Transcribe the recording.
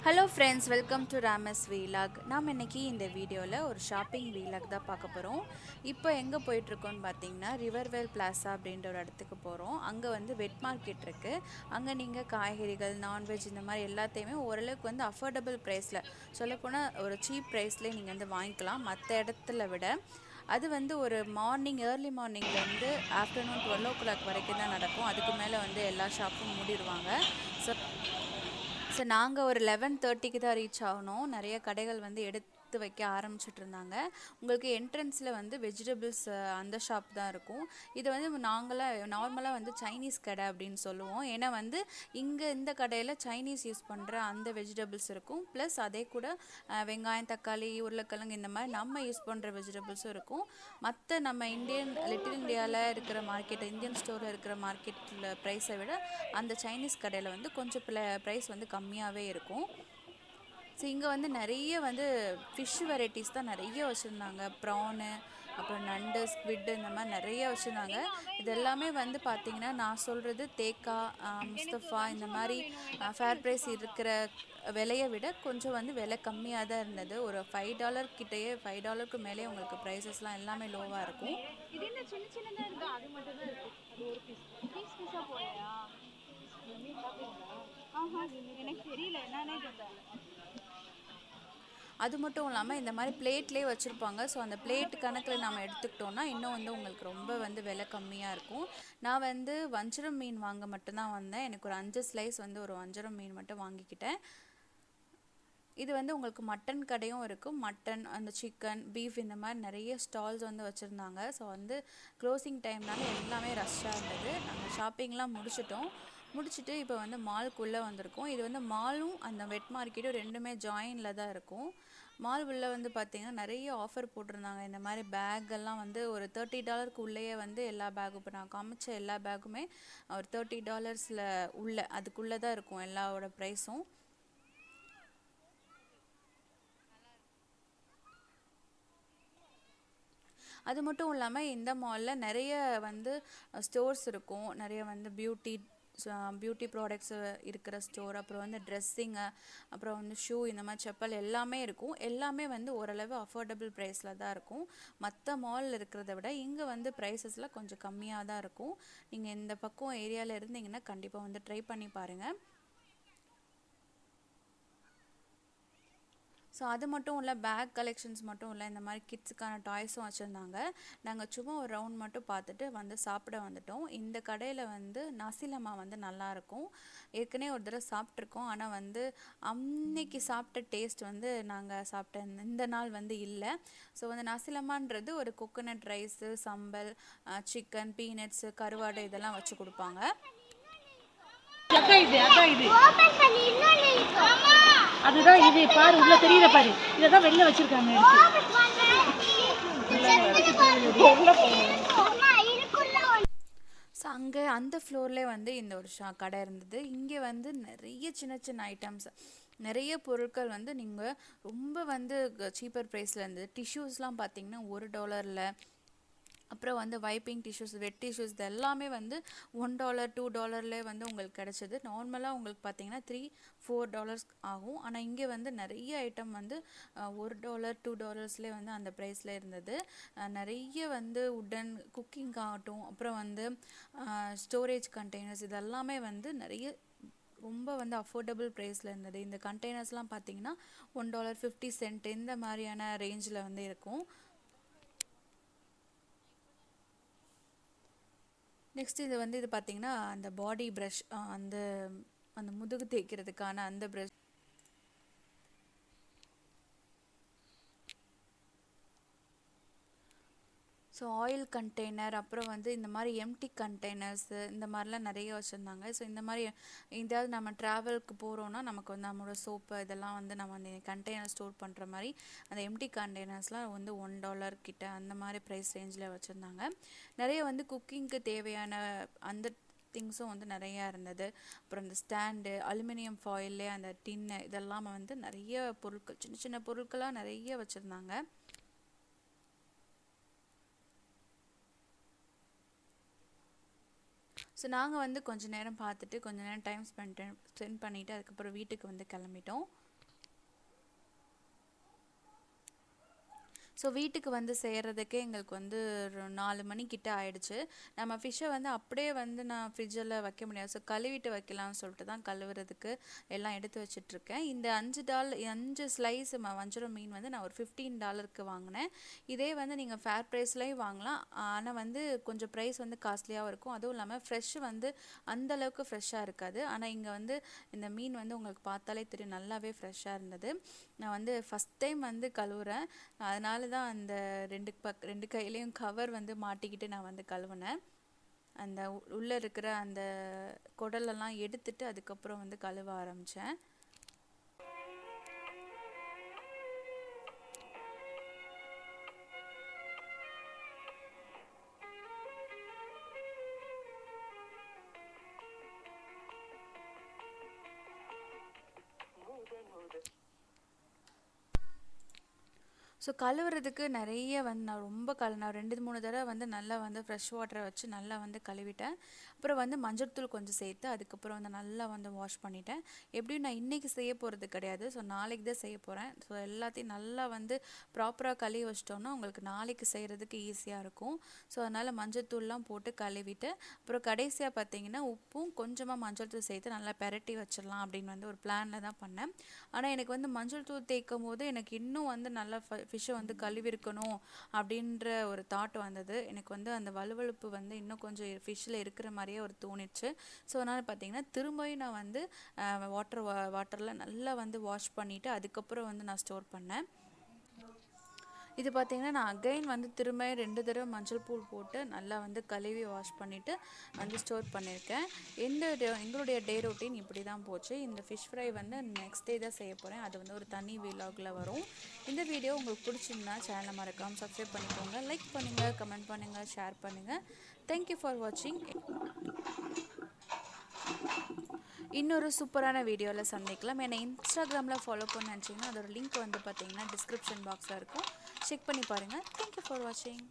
Hello friends, welcome to Ramy's vlog. நாம் இன்னைக்கு இந்த வீடியோவில் ஒரு ஷாப்பிங் vlog தான் பார்க்க போகிறோம். இப்போ எங்கே போயிட்டுருக்கோன்னு பார்த்தீங்கன்னா ரிவர்வேல் பிளாசா அப்படின்ற ஒரு இடத்துக்கு போகிறோம். அங்கே வந்து வெட் மார்க்கெட் இருக்குது. அங்கே நீங்கள் காய்கறிகள் நான்வெஜ் இந்த மாதிரி எல்லாத்தையுமே ஓரளவுக்கு வந்து அஃபோர்டபுள் ப்ரைஸில் சொல்லப்போனால் ஒரு சீப் ப்ரைஸ்லேயே நீங்கள் வந்து வாங்கிக்கலாம் மற்ற இடத்துல விட. அது வந்து ஒரு ஏர்லி மார்னிங்லேருந்து ஆஃப்டர்நூன் 12 o'clock வரைக்கும் தான் நடக்கும். அதுக்கு மேலே வந்து எல்லா ஷாப்பும் மூடிடுவாங்க. ஸோ நாங்கள் ஒரு 11:30க்கு தான் ரீச் ஆகணும். நிறைய கடைகள் வந்து எடுத்து வைக்க ஆரம்பிச்சிட்டு இருந்தாங்க. உங்களுக்கு என்ட்ரன்ஸில் வந்து வெஜிடபிள்ஸ் அந்த ஷாப் தான் இருக்கும். இது வந்து நார்மலாக வந்து சைனீஸ் கடை அப்படின்னு சொல்லுவோம். ஏன்னா வந்து இங்கே இந்த கடையில் சைனீஸ் யூஸ் பண்ணுற அந்த வெஜிடபிள்ஸ் இருக்கும். ப்ளஸ் அதே கூட வெங்காயம் தக்காளி உருளைக்கிழங்கு இந்த மாதிரி நம்ம யூஸ் பண்ணுற வெஜிடபிள்ஸும் இருக்கும். மற்ற நம்ம லிட்டில் இந்தியாவில் இருக்கிற மார்க்கெட் இந்தியன் ஸ்டோரில் இருக்கிற மார்க்கெட்டில் ப்ரைஸை விட அந்த சைனீஸ் கடையில் வந்து கொஞ்சம் ப்ரைஸ் வந்து கம்மியாகவே இருக்கும். ஸோ இங்கே வந்து நிறைய வந்து ஃபிஷ் வெரைட்டிஸ் தான் நிறைய வச்சுருந்தாங்க. ப்ரானு, அப்புறம் நண்டு, ஸ்குவிட் இந்த மாதிரி நிறைய வச்சுருந்தாங்க. இது எல்லாமே வந்து பார்த்திங்கன்னா நான் சொல்கிறது தேக்கா, முஸ்தஃபா இந்த மாதிரி ஃபேர் ப்ரைஸ் இருக்கிற விலையை விட கொஞ்சம் வந்து விலை கம்மியாக தான் இருந்தது. ஒரு $5 கிட்டேயே $5க்கு மேலே உங்களுக்கு ப்ரைஸஸ்லாம் எல்லாமே லோவாக இருக்கும். எனக்கு தெரியல என்னன்னே தெரியல. அது மட்டும் இல்லாமல் இந்த மாதிரி பிளேட்லேயே வச்சுருப்பாங்க. ஸோ அந்த பிளேட் கணக்கில் நம்ம எடுத்துக்கிட்டோன்னா இன்னும் வந்து உங்களுக்கு ரொம்ப வந்து விலை கம்மியாக இருக்கும். நான் வந்து வஞ்சரம் மீன் வாங்க மட்டும்தான் வந்தேன். எனக்கு ஒரு 5 ஸ்லைஸ் வந்து ஒரு வஞ்சரம் மீன் மட்டும் வாங்கிக்கிட்டேன். இது வந்து உங்களுக்கு மட்டன் கடையும் இருக்கும். மட்டன், அந்த சிக்கன், பீஃப் இந்த மாதிரி நிறைய ஸ்டால்ஸ் வந்து வச்சுருந்தாங்க. ஸோ வந்து க்ளோசிங் டைம்னால எல்லாமே ரஷ்ஷாக இருந்தது. நாங்கள் ஷாப்பிங்லாம் முடிச்சுட்டு இப்போ வந்து மால்க்குள்ளே வந்திருக்கோம். இது வந்து மாலும் அந்த வெட் மார்க்கெட்டும் ரெண்டுமே ஜாயினில் தான் இருக்கும். மால் உள்ள வந்து பார்த்திங்கன்னா நிறைய ஆஃபர் போட்டிருந்தாங்க. இந்த மாதிரி பேக்கெல்லாம் வந்து ஒரு $30க்கு உள்ளேயே வந்து எல்லா பேக்கும், இப்போ நான் காமிச்ச எல்லா பேக்குமே ஒரு $30 அதுக்குள்ளே தான் இருக்கும் எல்லாவோட ப்ரைஸும். அது மட்டும் இல்லாமல் இந்த மாலில் நிறைய வந்து ஸ்டோர்ஸ் இருக்கும். நிறைய வந்து பியூட்டி ப்ராடக்ட்ஸ் இருக்கிற ஸ்டோர், அப்புறம் வந்து ட்ரெஸ்ஸிங்கு, அப்புறம் வந்து ஷூ இந்த மாதிரி செப்பல் எல்லாமே இருக்கும். எல்லாமே வந்து ஓரளவு அஃபோர்டபுள் ப்ரைஸில் தான் இருக்கும். மற்ற மாலில் இருக்கிறத விட இங்கே வந்து ப்ரைஸஸ்லாம் கொஞ்சம் கம்மியாக தான் இருக்கும். நீங்கள் இந்த பக்கம் ஏரியாவில் இருந்தீங்கன்னா கண்டிப்பாக வந்து ட்ரை பண்ணி பாருங்கள். ஸோ அது மட்டும் இல்லை, பேக் கலெக்ஷன்ஸ் மட்டும் இல்லை, இந்த மாதிரி கிட்ஸுக்கான டாய்ஸும் வச்சுருந்தாங்க. நாங்கள் சும்மா ஒரு ரவுண்ட் மட்டும் பார்த்துட்டு வந்து சாப்பிட வந்துட்டோம். இந்த கடையில் வந்து நசிலமா வந்து நல்லாயிருக்கும். ஏற்கனவே ஒரு தடவை சாப்பிட்ருக்கோம். ஆனால் வந்து அன்னைக்கு சாப்பிட்ட டேஸ்ட் வந்து நாங்கள் சாப்பிட்ட இந்த நாள் வந்து இல்லை. ஸோ வந்து நசிலமான்றது ஒரு கோகோனட் ரைஸு, சம்பல், சிக்கன், பீனட்ஸு, கருவாடு இதெல்லாம் வச்சு கொடுப்பாங்க. அதுதான் இது பாரு, உள்ள தெரியல பாரு, இததான் வெளில வச்சிருக்காங்க. ஸோ அங்கே அந்த ஃப்ளோர்லேயே வந்து இந்த ஒரு கடை இருந்தது. இங்கே வந்து நிறைய சின்ன சின்ன ஐட்டம்ஸ், நிறைய பொருட்கள் வந்து நீங்கள் ரொம்ப வந்து சீப்பர் ப்ரைஸில் இருந்தது. டிஷ்யூஸ்லாம் பார்த்தீங்கன்னா $1, அப்புறம் வந்து வைப்பிங் டிஷ்யூஸ், வெட் டிஷ்யூஸ் இது எல்லாமே வந்து $1 $2 வந்து உங்களுக்கு கிடச்சிது. நார்மலாக உங்களுக்கு பார்த்தீங்கன்னா $3-4 ஆகும். ஆனால் இங்கே வந்து நிறைய ஐட்டம் வந்து $1 $2 வந்து அந்த ப்ரைஸில் இருந்தது. நிறைய வந்து உட்டன் குக்கிங் ஆகட்டும், அப்புறம் வந்து ஸ்டோரேஜ் கண்டெய்னர்ஸ் இதெல்லாமே வந்து நிறைய ரொம்ப வந்து அஃபோர்டபுள் ப்ரைஸில் இருந்தது. இந்த கண்டெய்னர்ஸ்லாம் பார்த்தீங்கன்னா $1.50 இந்த மாதிரியான ரேஞ்சில் வந்து இருக்கும். நெக்ஸ்ட் இது பார்த்தீங்கன்னா அந்த பாடி ப்ரஷ், அந்த அந்த முதுகு தேய்க்கிறதுக்கான அந்த ப்ரஷ். ஸோ ஆயில் கண்டெய்னர், அப்புறம் வந்து இந்த மாதிரி எம்டி கண்டெய்னர்ஸு இந்த மாதிரிலாம் நிறைய வச்சுருந்தாங்க. ஸோ இந்த மாதிரி எங்கேயாவது நம்ம ட்ராவலுக்கு போகிறோன்னா நமக்கு வந்து நம்மளோட சோப்பு இதெல்லாம் வந்து நம்ம அந்த கண்டெய்னர் ஸ்டோர் பண்ணுற மாதிரி அந்த எம்டி கண்டெய்னர்ஸ்லாம் வந்து $1 கிட்ட அந்த மாதிரி ப்ரைஸ் ரேஞ்சில் வச்சுருந்தாங்க. நிறைய வந்து குக்கிங்க்கு தேவையான அந்த திங்ஸும் வந்து நிறையா இருந்தது. அப்புறம் இந்த ஸ்டாண்டு, அலுமினியம் ஃபாயில்லே அந்த டின்னு இதெல்லாம் வந்து நிறைய பொருட்கள், சின்ன சின்ன பொருட்களாக நிறைய வச்சுருந்தாங்க. ஸோ நாங்கள் வந்து கொஞ்சம் நேரம் பார்த்துட்டு கொஞ்சம் நேரம் டைம் ஸ்பெண்ட் பண்ணிவிட்டு அதுக்கப்புறம் வீட்டுக்கு வந்து கிளம்பிட்டோம். ஸோ வீட்டுக்கு வந்து சேர்றதுக்கே எங்களுக்கு வந்து ஒரு 4 மணிக்கிட்ட ஆயிடுச்சு. நம்ம ஃபிஷ்ஷை வந்து அப்படியே வந்து நான் ஃப்ரிட்ஜில் வைக்க முடியாது. ஸோ கழுவிட்டு வைக்கலாம்னு சொல்லிட்டு தான் கழுவுறதுக்கு எல்லாம் எடுத்து வச்சிட்ருக்கேன். இந்த அஞ்சு ஸ்லைஸ் வஞ்சரம் மீன் வந்து நான் ஒரு $15 வாங்கினேன். இதே வந்து நீங்கள் ஃபேர் ப்ரைஸ்லேயும் வாங்கலாம். ஆனால் வந்து கொஞ்சம் ப்ரைஸ் வந்து காஸ்ட்லியாகவும் இருக்கும். அதுவும் இல்லாமல் ஃப்ரெஷ் வந்து அந்தளவுக்கு ஃப்ரெஷ்ஷாக இருக்காது. ஆனால் இங்கே வந்து இந்த மீன் வந்து உங்களுக்கு பார்த்தாலே தெரியும், நல்லாவே ஃப்ரெஷ்ஷாக இருந்தது. நான் வந்து ஃபஸ்ட் டைம் வந்து கழுவுறேன். அதனால தான் அந்த ரெண்டு கையிலையும் கவர் வந்து மாட்டிக்கிட்டு நான் வந்து கழுவுனேன். அந்த உள்ளே இருக்கிற அந்த குடலெல்லாம் எடுத்துட்டு அதுக்கப்புறம் வந்து கழுவ ஆரம்பித்தேன். ஸோ கழுவுறதுக்கு நிறைய வந்து நான் 2-3 தடவை வந்து நல்லா வந்து ஃப்ரெஷ் வாட்டரை வச்சு நல்லா வந்து கழுவிட்டேன். அப்புறம் வந்து மஞ்சள்தூள் கொஞ்சம் சேர்த்து அதுக்கப்புறம் வந்து நல்லா வந்து வாஷ் பண்ணிட்டேன். எப்படியும் நான் இன்றைக்கி செய்ய போகிறது கிடையாது. ஸோ நாளைக்கு தான் செய்ய போகிறேன். ஸோ எல்லாத்தையும் நல்லா வந்து ப்ராப்பராக கழுவி வச்சிட்டோம்னா உங்களுக்கு நாளைக்கு செய்கிறதுக்கு ஈஸியாக இருக்கும். ஸோ அதனால் மஞ்சள்தூள்லாம் போட்டு கழுவிட்டு அப்புறம் கடைசியாக பார்த்தீங்கன்னா உப்பும் கொஞ்சமாக மஞ்சள்தூள் சேர்த்து நல்லா பெரட்டி வச்சிடலாம் அப்படின்னு வந்து ஒரு பிளானில் தான் பண்ணேன். ஆனால் எனக்கு வந்து மஞ்சள்தூள் தேய்க்கும் போது எனக்கு இன்னும் வந்து நல்லா ஃபிஷ்ஷை வந்து கழுவிருக்கணும் அப்படின்ற ஒரு தாட் வந்தது. எனக்கு வந்து அந்த வழுவழுப்பு வந்து இன்னும் கொஞ்சம் ஃபிஷ்ஷில் இருக்கிற மாதிரியே ஒரு தோணிச்சு. ஸோ அதனால் பார்த்தீங்கன்னா திரும்பியும் நான் வந்து வாட்டரில் நல்லா வந்து வாஷ் பண்ணிவிட்டு அதுக்கப்புறம் வந்து நான் ஸ்டோர் பண்ணேன். இது பார்த்திங்கன்னா நான் அகைன் வந்து திரும்ப 2 தடவை மஞ்சள் தூள் போட்டு நல்லா வந்து கழுவி வாஷ் பண்ணிவிட்டு வந்து ஸ்டோர் பண்ணியிருக்கேன். எங்களுடைய டே ரொட்டீன் இப்படி தான் போச்சு. இந்த ஃபிஷ் ஃப்ரை வந்து நெக்ஸ்ட் டே தான் செய்ய போகிறேன். அது வந்து ஒரு தனி விலாகில் வரும். இந்த வீடியோ உங்களுக்கு பிடிச்சிருந்தா சேனலை மறக்காமல் சப்ஸ்கிரைப் பண்ணிக்கோங்க. லைக் பண்ணுங்கள், கமெண்ட் பண்ணுங்கள், ஷேர் பண்ணுங்கள். தேங்க்யூ ஃபார் வாட்சிங். இன்னொரு சூப்பரான வீடியோவில் சந்திக்கலாம். என்னை இன்ஸ்டாகிராமில் ஃபாலோ பண்ண நினச்சிங்கன்னா அதோட லிங்க் வந்து பார்த்தீங்கன்னா டிஸ்கிரிப்ஷன் பாக்ஸில் இருக்கும். செக் பண்ணி பாருங்கள். தேங்க்யூ ஃபார் வாட்சிங்.